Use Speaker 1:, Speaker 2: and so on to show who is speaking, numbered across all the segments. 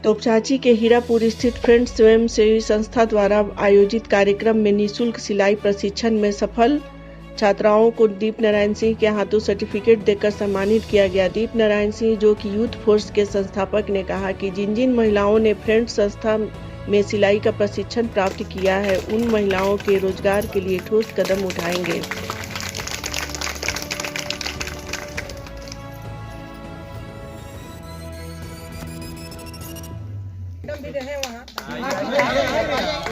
Speaker 1: तोपचांची के हीरापुर स्थित फ्रेंड्स स्वयंसेवी संस्था द्वारा आयोजित कार्यक्रम में निःशुल्क सिलाई प्रशिक्षण में सफल छात्राओं को दीप नारायण सिंह के हाथों सर्टिफिकेट देकर सम्मानित किया गया। दीप नारायण सिंह, जो कि यूथ फोर्स के संस्थापक, ने कहा कि जिन जिन महिलाओं ने फ्रेंड्स संस्था में सिलाई का प्रशिक्षण प्राप्त किया है, उन महिलाओं के रोजगार के लिए ठोस कदम उठाएंगे।
Speaker 2: भी रहे वहाँ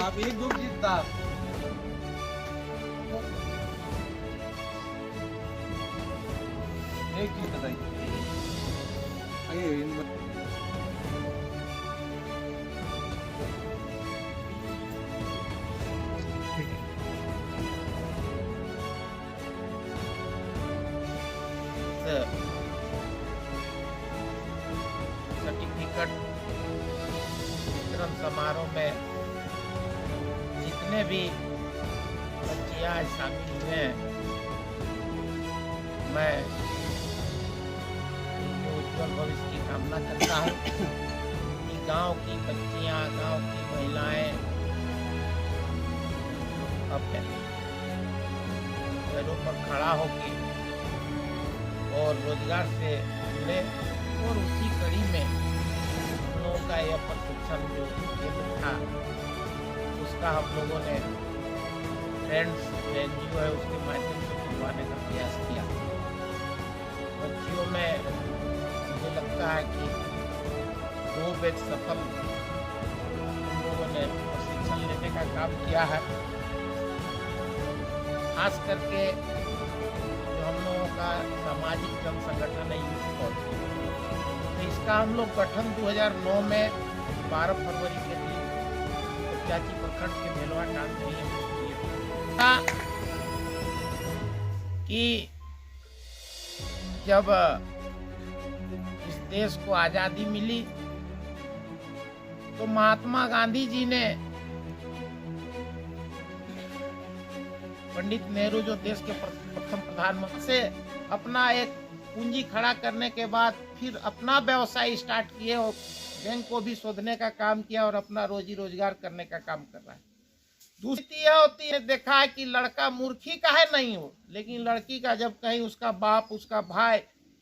Speaker 3: आप एक ग्रुप जीतता एक चीज बताइए।
Speaker 2: सर्टिफिकेट वितरण समारोह में जितने भी बच्चियां शामिल हुए हैं, मैं उनके उज्जवल भविष्य की कामना करता हूँ कि गांव की बच्चियां, गांव की महिलाएं अपने पैरों पर खड़ा होकर और रोजगार से जुड़े, और उसी कड़ी में हम लोगों का यह प्रशिक्षण जो केंद्र था, उसका हम लोगों ने फ्रेंड्स NGO है उसके माध्यम से खुलवाने का प्रयास किया। बच्चियों में मुझे लगता है कि 2 बैच सफल हम लोगों ने प्रशिक्षण लेने का काम किया है। खास करके जो हम लोगों का सामाजिक जन संगठन है यूथ फोर्स, तो इसका हम लोग गठन 2009 में 12 फरवरी के दिन तोपचांची प्रखंड के भेलवा टांग में था कि जब इस देश को आज़ादी मिली तो महात्मा गांधी जी ने, पंडित नेहरू जो देश के प्रथम प्रधानमंत्री से अपना एक पूंजी खड़ा करने के बाद फिर अपना व्यवसाय स्टार्ट किए और बैंक को भी शोधने का काम किया और अपना रोजी रोजगार करने का काम कर रहा है। दूसरी यह होती है, देखा है कि लड़का मूर्खी का है नहीं हो, लेकिन लड़की का जब कहीं उसका बाप, उसका भाई,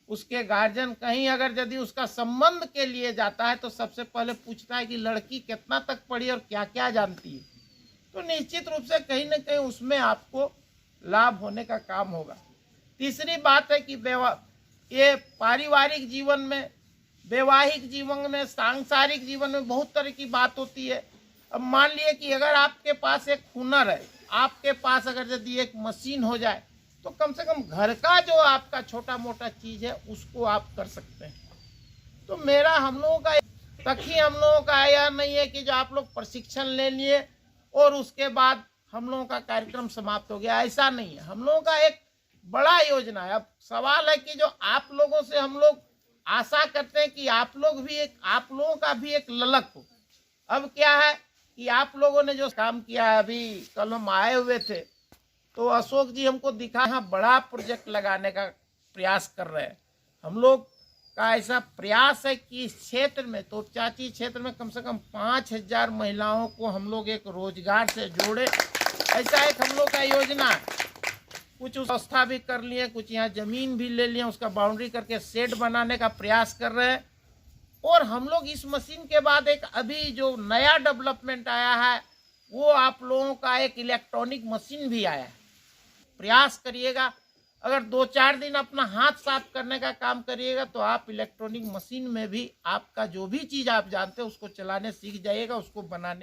Speaker 2: उसके गार्जियन कहीं अगर यदि उसका संबंध के लिए जाता है तो सबसे पहले पूछता है कि लड़की कितना तक पढ़ी और क्या क्या जानती है, तो निश्चित रूप से कहीं न कहीं उसमें आपको लाभ होने का काम होगा। तीसरी बात है कि ये पारिवारिक जीवन में, वैवाहिक जीवन में, सांसारिक जीवन में बहुत तरह की बात होती है। अब मान लिए कि अगर आपके पास एक हुनर है, आपके पास अगर यदि एक मशीन हो जाए तो कम से कम घर का जो आपका छोटा मोटा चीज़ है उसको आप कर सकते हैं। तो मेरा हम लोगों का तक ही हम लोगों का यह नहीं है कि जो आप लोग प्रशिक्षण ले लिए और उसके बाद हम लोगों का कार्यक्रम समाप्त हो गया, ऐसा नहीं है। हम लोगों का एक बड़ा योजना है। अब सवाल है कि जो आप लोगों से हम लोग आशा करते हैं कि आप लोगों का भी एक ललक हो। अब क्या है कि आप लोगों ने जो काम किया है, अभी कल हम आए हुए थे तो अशोक जी हमको दिखा, यहाँ बड़ा प्रोजेक्ट लगाने का प्रयास कर रहे हैं। हम लोग का ऐसा प्रयास है कि इस क्षेत्र में, तोपचांची क्षेत्र में कम से कम 5000 महिलाओं को हम लोग एक रोजगार से जोड़े, ऐसा एक हम लोग का योजना है। कुछ व्यवस्था भी कर लिए, कुछ यहाँ जमीन भी ले लिए, उसका बाउंड्री करके शेड बनाने का प्रयास कर रहे हैं। और हम लोग इस मशीन के बाद एक अभी जो नया डेवलपमेंट आया है, वो आप लोगों का एक इलेक्ट्रॉनिक मशीन भी आया है। प्रयास करिएगा, अगर 2-4 दिन अपना हाथ साफ करने का काम करिएगा तो आप इलेक्ट्रॉनिक मशीन में भी आपका जो भी चीज़ आप जानते हैं उसको चलाने सीख जाइएगा, उसको बनाने